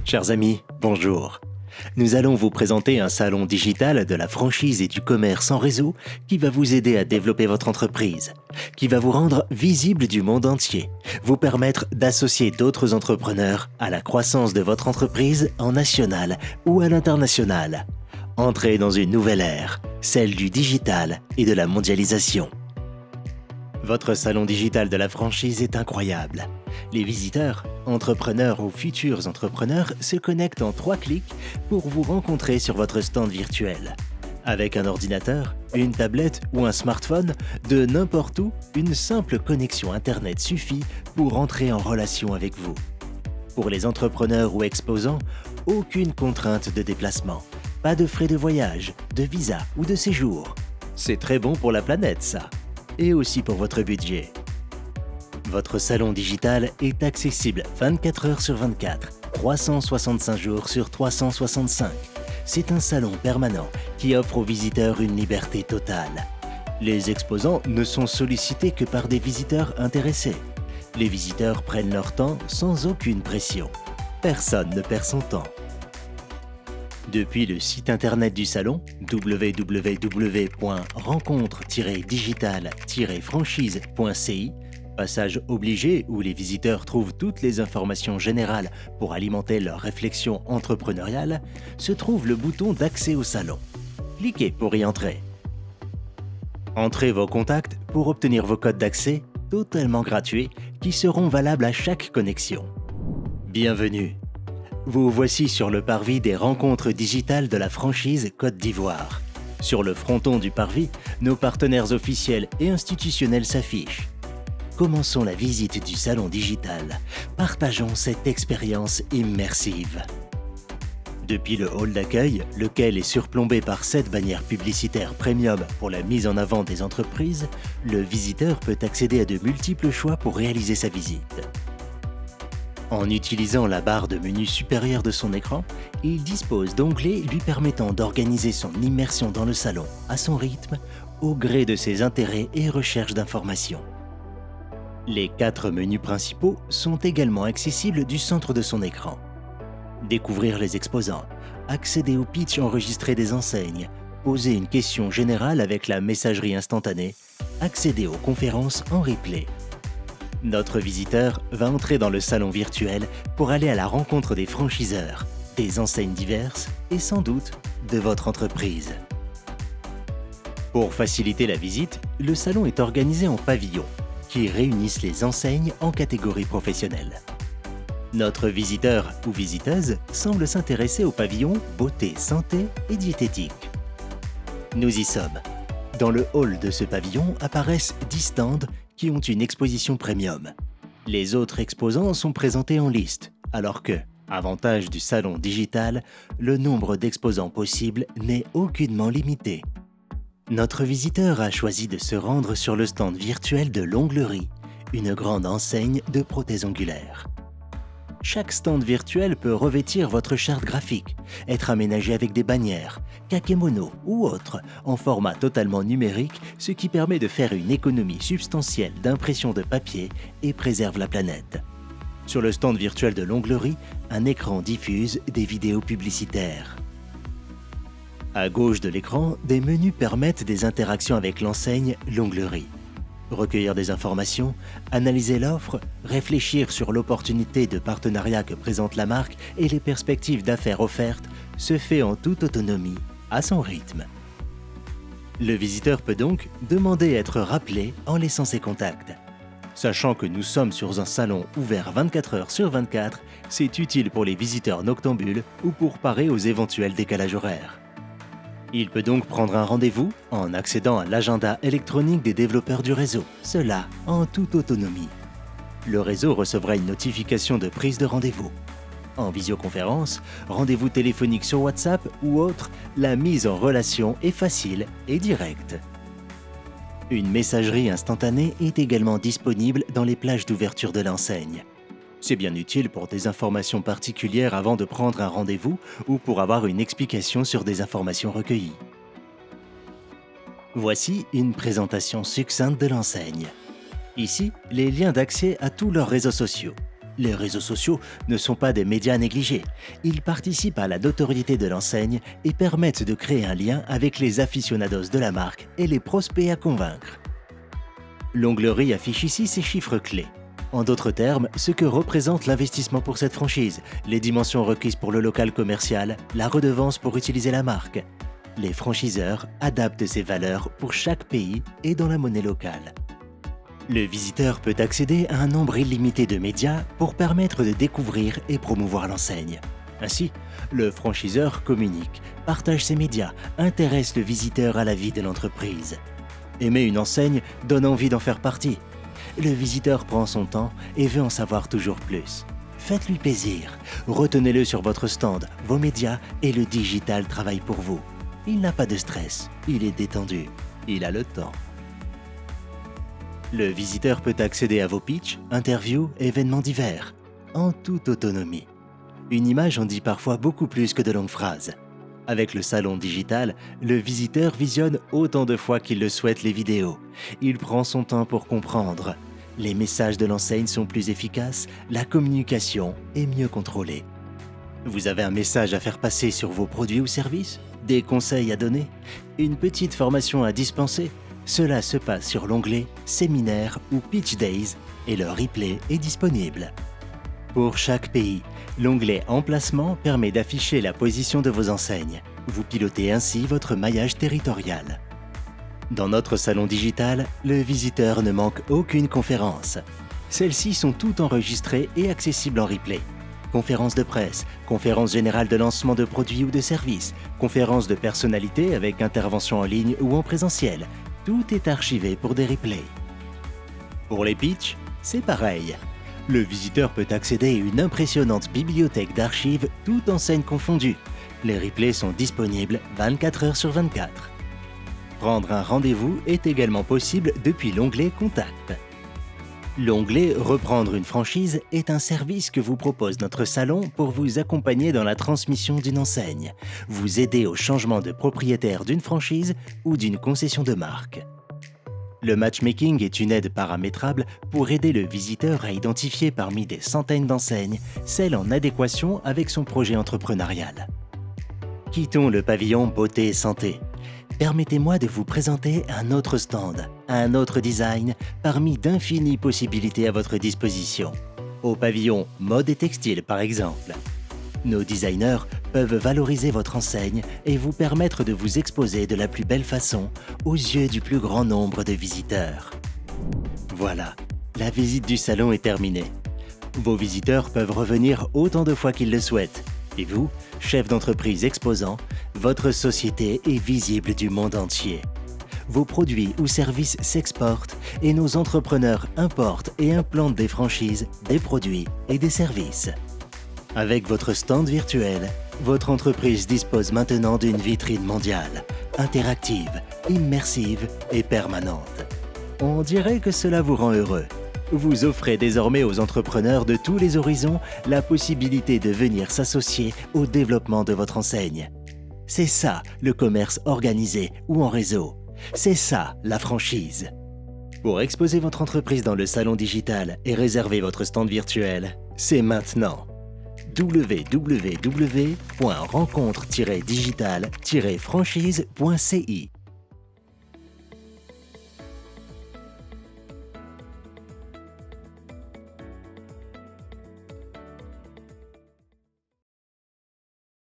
Chers amis, bonjour. Nous allons vous présenter un salon digital de la franchise et du commerce en réseau qui va vous aider à développer votre entreprise, qui va vous rendre visible du monde entier, vous permettre d'associer d'autres entrepreneurs à la croissance de votre entreprise en national ou à l'international. Entrez dans une nouvelle ère, celle du digital et de la mondialisation. Votre salon digital de la franchise est incroyable. Les visiteurs, entrepreneurs ou futurs entrepreneurs se connectent en 3 clics pour vous rencontrer sur votre stand virtuel. Avec un ordinateur, une tablette ou un smartphone, de n'importe où, une simple connexion Internet suffit pour entrer en relation avec vous. Pour les entrepreneurs ou exposants, aucune contrainte de déplacement, pas de frais de voyage, de visa ou de séjour. C'est très bon pour la planète, ça. Et aussi pour votre budget. Votre salon digital est accessible 24 heures sur 24, 365 jours sur 365. C'est un salon permanent qui offre aux visiteurs une liberté totale. Les exposants ne sont sollicités que par des visiteurs intéressés. Les visiteurs prennent leur temps sans aucune pression. Personne ne perd son temps. Depuis le site internet du salon, www.rencontre-digital-franchise.ci, passage obligé où les visiteurs trouvent toutes les informations générales pour alimenter leur réflexion entrepreneuriale, se trouve le bouton d'accès au salon. Cliquez pour y entrer. Entrez vos contacts pour obtenir vos codes d'accès totalement gratuits qui seront valables à chaque connexion. Bienvenue. Vous voici sur le parvis des rencontres digitales de la franchise Côte d'Ivoire. Sur le fronton du parvis, nos partenaires officiels et institutionnels s'affichent. Commençons la visite du salon digital. Partageons cette expérience immersive. Depuis le hall d'accueil, lequel est surplombé par 7 bannières publicitaires premium pour la mise en avant des entreprises, le visiteur peut accéder à de multiples choix pour réaliser sa visite. En utilisant la barre de menu supérieure de son écran, il dispose d'onglets lui permettant d'organiser son immersion dans le salon à son rythme, au gré de ses intérêts et recherches d'informations. Les 4 menus principaux sont également accessibles du centre de son écran. Découvrir les exposants, accéder au pitch enregistré des enseignes, poser une question générale avec la messagerie instantanée, accéder aux conférences en replay. Notre visiteur va entrer dans le salon virtuel pour aller à la rencontre des franchiseurs, des enseignes diverses et sans doute de votre entreprise. Pour faciliter la visite, le salon est organisé en pavillons qui réunissent les enseignes en catégories professionnelles. Notre visiteur ou visiteuse semble s'intéresser au pavillon beauté, santé et diététique. Nous y sommes. Dans le hall de ce pavillon apparaissent 10 stands qui ont une exposition premium. Les autres exposants sont présentés en liste, alors que, avantage du salon digital, le nombre d'exposants possibles n'est aucunement limité. Notre visiteur a choisi de se rendre sur le stand virtuel de l'Onglerie, une grande enseigne de prothèses ongulaires. Chaque stand virtuel peut revêtir votre charte graphique, être aménagé avec des bannières, kakémono ou autres, en format totalement numérique, ce qui permet de faire une économie substantielle d'impression de papier et préserve la planète. Sur le stand virtuel de l'Onglerie, un écran diffuse des vidéos publicitaires. À gauche de l'écran, des menus permettent des interactions avec l'enseigne l'Onglerie. Recueillir des informations, analyser l'offre, réfléchir sur l'opportunité de partenariat que présente la marque et les perspectives d'affaires offertes se fait en toute autonomie, à son rythme. Le visiteur peut donc demander à être rappelé en laissant ses contacts. Sachant que nous sommes sur un salon ouvert 24 heures sur 24, c'est utile pour les visiteurs noctambules ou pour parer aux éventuels décalages horaires. Il peut donc prendre un rendez-vous en accédant à l'agenda électronique des développeurs du réseau, cela en toute autonomie. Le réseau recevra une notification de prise de rendez-vous. En visioconférence, rendez-vous téléphonique sur WhatsApp ou autre, la mise en relation est facile et directe. Une messagerie instantanée est également disponible dans les plages d'ouverture de l'enseigne. C'est bien utile pour des informations particulières avant de prendre un rendez-vous ou pour avoir une explication sur des informations recueillies. Voici une présentation succincte de l'enseigne. Ici, les liens d'accès à tous leurs réseaux sociaux. Les réseaux sociaux ne sont pas des médias négligés. Ils participent à la notoriété de l'enseigne et permettent de créer un lien avec les aficionados de la marque et les prospects à convaincre. L'onglerie affiche ici ses chiffres clés. En d'autres termes, ce que représente l'investissement pour cette franchise, les dimensions requises pour le local commercial, la redevance pour utiliser la marque. Les franchiseurs adaptent ces valeurs pour chaque pays et dans la monnaie locale. Le visiteur peut accéder à un nombre illimité de médias pour permettre de découvrir et promouvoir l'enseigne. Ainsi, le franchiseur communique, partage ses médias, intéresse le visiteur à la vie de l'entreprise. Aimer une enseigne donne envie d'en faire partie. Le visiteur prend son temps et veut en savoir toujours plus. Faites-lui plaisir, retenez-le sur votre stand, vos médias et le digital travaille pour vous. Il n'a pas de stress, il est détendu, il a le temps. Le visiteur peut accéder à vos pitchs, interviews, événements divers, en toute autonomie. Une image en dit parfois beaucoup plus que de longues phrases. Avec le salon digital, le visiteur visionne autant de fois qu'il le souhaite les vidéos. Il prend son temps pour comprendre. Les messages de l'enseigne sont plus efficaces, la communication est mieux contrôlée. Vous avez un message à faire passer sur vos produits ou services? Des conseils à donner? Une petite formation à dispenser? Cela se passe sur l'onglet « Séminaire » ou « Pitch Days » et le replay est disponible. Pour chaque pays, l'onglet « Emplacement » permet d'afficher la position de vos enseignes. Vous pilotez ainsi votre maillage territorial. Dans notre salon digital, le visiteur ne manque aucune conférence. Celles-ci sont toutes enregistrées et accessibles en replay. Conférences de presse, conférences générales de lancement de produits ou de services, conférences de personnalités avec intervention en ligne ou en présentiel. Tout est archivé pour des replays. Pour les pitchs, c'est pareil. Le visiteur peut accéder à une impressionnante bibliothèque d'archives, toutes enseignes confondues. Les replays sont disponibles 24 heures sur 24. Prendre un rendez-vous est également possible depuis l'onglet « Contact ». L'onglet « Reprendre une franchise » est un service que vous propose notre salon pour vous accompagner dans la transmission d'une enseigne, vous aider au changement de propriétaire d'une franchise ou d'une concession de marque. Le matchmaking est une aide paramétrable pour aider le visiteur à identifier parmi des centaines d'enseignes celle en adéquation avec son projet entrepreneurial. Quittons le pavillon beauté et santé. Permettez-moi de vous présenter un autre stand, un autre design, parmi d'infinies possibilités à votre disposition. Au pavillon mode et textile par exemple. Nos designers peuvent valoriser votre enseigne et vous permettre de vous exposer de la plus belle façon aux yeux du plus grand nombre de visiteurs. Voilà, la visite du salon est terminée. Vos visiteurs peuvent revenir autant de fois qu'ils le souhaitent. Et vous, chef d'entreprise exposant, votre société est visible du monde entier. Vos produits ou services s'exportent et nos entrepreneurs importent et implantent des franchises, des produits et des services. Avec votre stand virtuel, votre entreprise dispose maintenant d'une vitrine mondiale, interactive, immersive et permanente. On dirait que cela vous rend heureux. Vous offrez désormais aux entrepreneurs de tous les horizons la possibilité de venir s'associer au développement de votre enseigne. C'est ça le commerce organisé ou en réseau. C'est ça la franchise. Pour exposer votre entreprise dans le salon digital et réserver votre stand virtuel, c'est maintenant. www.rencontre-digital-franchise.ci